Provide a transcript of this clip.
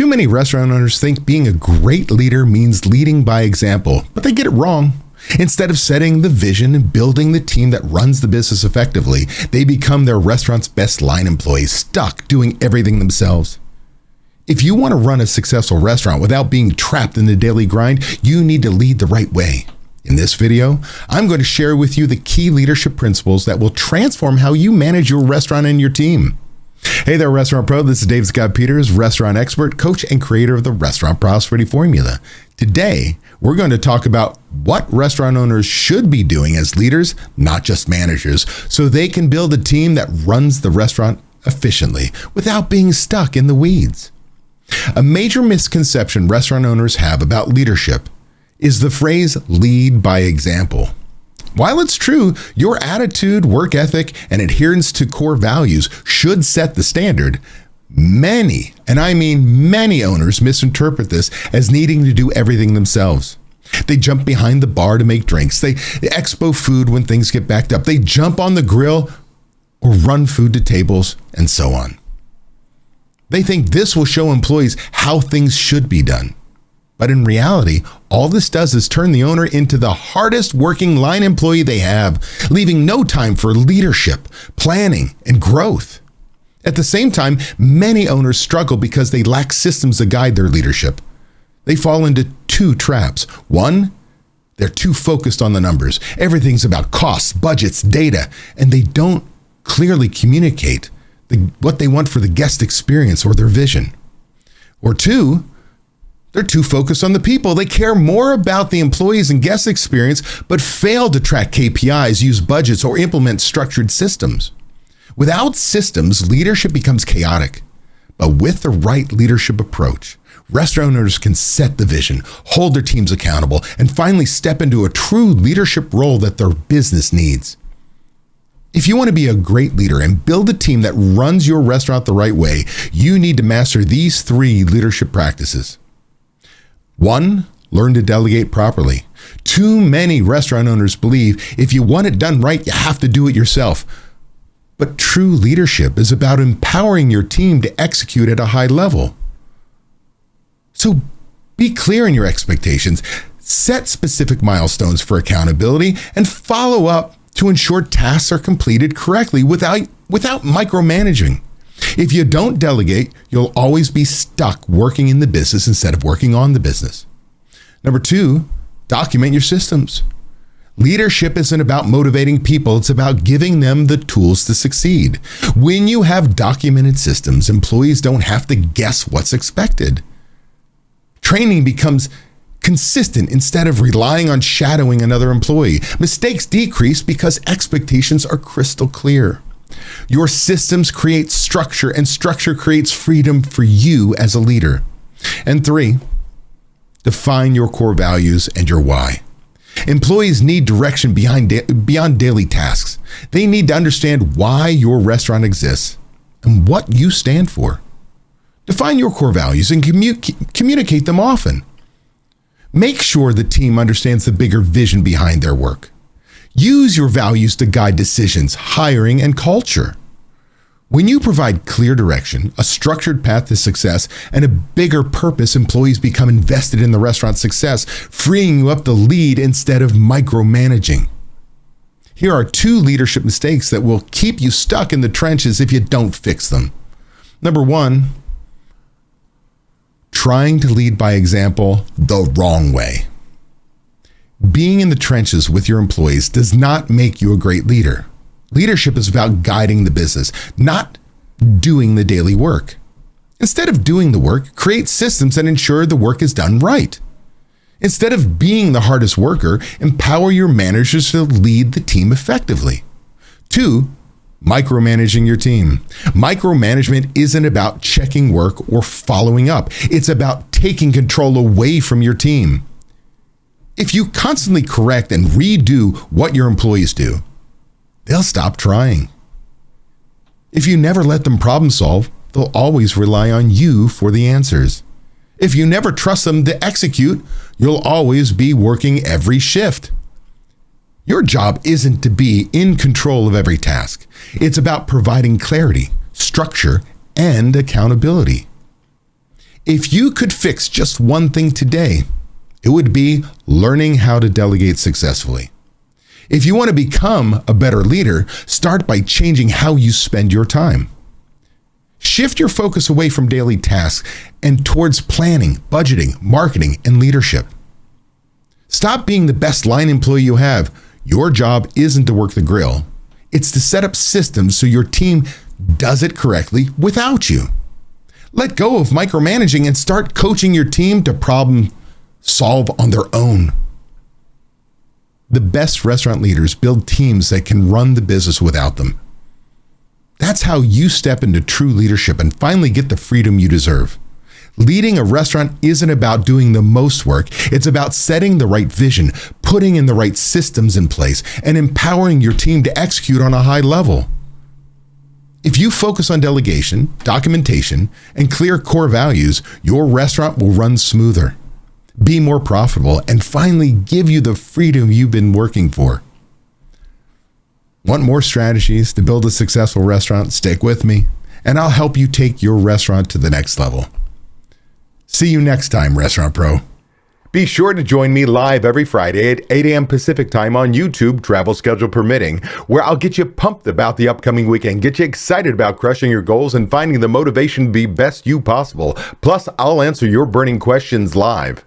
Too many restaurant owners think being a great leader means leading by example, but they get it wrong. Instead of setting the vision and building the team that runs the business effectively, they become their restaurant's best line employees, stuck doing everything themselves. If you want to run a successful restaurant without being trapped in the daily grind, you need to lead the right way. In this video, I'm going to share with you the key leadership principles that will transform how you manage your restaurant and your team. Hey there, Restaurant Pro. This is Dave Scott Peters, restaurant expert, coach, and creator of the Restaurant Prosperity Formula. Today, we're going to talk about what restaurant owners should be doing as leaders, not just managers, so they can build a team that runs the restaurant efficiently without being stuck in the weeds. A major misconception restaurant owners have about leadership is the phrase lead by example. While it's true, your attitude, work ethic, and adherence to core values should set the standard, many, and I mean many owners misinterpret this as needing to do everything themselves. They jump behind the bar to make drinks. They expo food when things get backed up. They jump on the grill or run food to tables and so on. They think this will show employees how things should be done. But in reality, all this does is turn the owner into the hardest working line employee they have, leaving no time for leadership, planning, and growth. At the same time, many owners struggle because they lack systems to guide their leadership. They fall into two traps. One, they're too focused on the numbers. Everything's about costs, budgets, data, and they don't clearly communicate what they want for the guest experience or their vision. Or two, they're too focused on the people. They care more about the employees and guest experience, but fail to track KPIs, use budgets, or implement structured systems. Without systems, leadership becomes chaotic. But with the right leadership approach, restaurant owners can set the vision, hold their teams accountable, and finally step into a true leadership role that their business needs. If you want to be a great leader and build a team that runs your restaurant the right way, you need to master these three leadership practices. 1, learn to delegate properly. Too many restaurant owners believe if you want it done right, you have to do it yourself. But true leadership is about empowering your team to execute at a high level. So be clear in your expectations, set specific milestones for accountability, and follow up to ensure tasks are completed correctly without micromanaging. If you don't delegate, you'll always be stuck working in the business instead of working on the business. Number 2, document your systems. Leadership isn't about motivating people, it's about giving them the tools to succeed. When you have documented systems, employees don't have to guess what's expected. Training becomes consistent instead of relying on shadowing another employee. Mistakes decrease because expectations are crystal clear. Your systems create structure, and structure creates freedom for you as a leader. And 3, define your core values and your why. Employees need direction beyond daily tasks. They need to understand why your restaurant exists and what you stand for. Define your core values and communicate them often. Make sure the team understands the bigger vision behind their work. Use your values to guide decisions, hiring, and culture. When you provide clear direction, a structured path to success, and a bigger purpose, employees become invested in the restaurant's success, freeing you up to lead instead of micromanaging. Here are 2 leadership mistakes that will keep you stuck in the trenches if you don't fix them. Number 1, trying to lead by example the wrong way. Being in the trenches with your employees does not make you a great leader. Leadership is about guiding the business, not doing the daily work. Instead of doing the work, create systems that ensure the work is done right. Instead of being the hardest worker, empower your managers to lead the team effectively. 2, micromanaging your team. Micromanagement isn't about checking work or following up. It's about taking control away from your team. If you constantly correct and redo what your employees do, they'll stop trying. If you never let them problem solve, they'll always rely on you for the answers. If you never trust them to execute, you'll always be working every shift. Your job isn't to be in control of every task. It's about providing clarity, structure, and accountability. If you could fix just one thing today, it would be learning how to delegate successfully. If you want to become a better leader, start by changing how you spend your time. Shift your focus away from daily tasks and towards planning, budgeting, marketing, and leadership. Stop being the best line employee you have. Your job isn't to work the grill. It's to set up systems so your team does it correctly without you. Let go of micromanaging and start coaching your team to problem solve on their own. The best restaurant leaders build teams that can run the business without them. That's how you step into true leadership and finally get the freedom you deserve. Leading a restaurant isn't about doing the most work. It's about setting the right vision, putting in the right systems in place, and empowering your team to execute on a high level. If you focus on delegation, documentation, and clear core values, your restaurant will run smoother, be more profitable, and finally give you the freedom you've been working for. Want more strategies to build a successful restaurant? Stick with me, and I'll help you take your restaurant to the next level. See you next time, Restaurant Pro. Be sure to join me live every Friday at 8 a.m. Pacific time on YouTube, travel schedule permitting, where I'll get you pumped about the upcoming weekend, get you excited about crushing your goals and finding the motivation to be best you possible. Plus, I'll answer your burning questions live.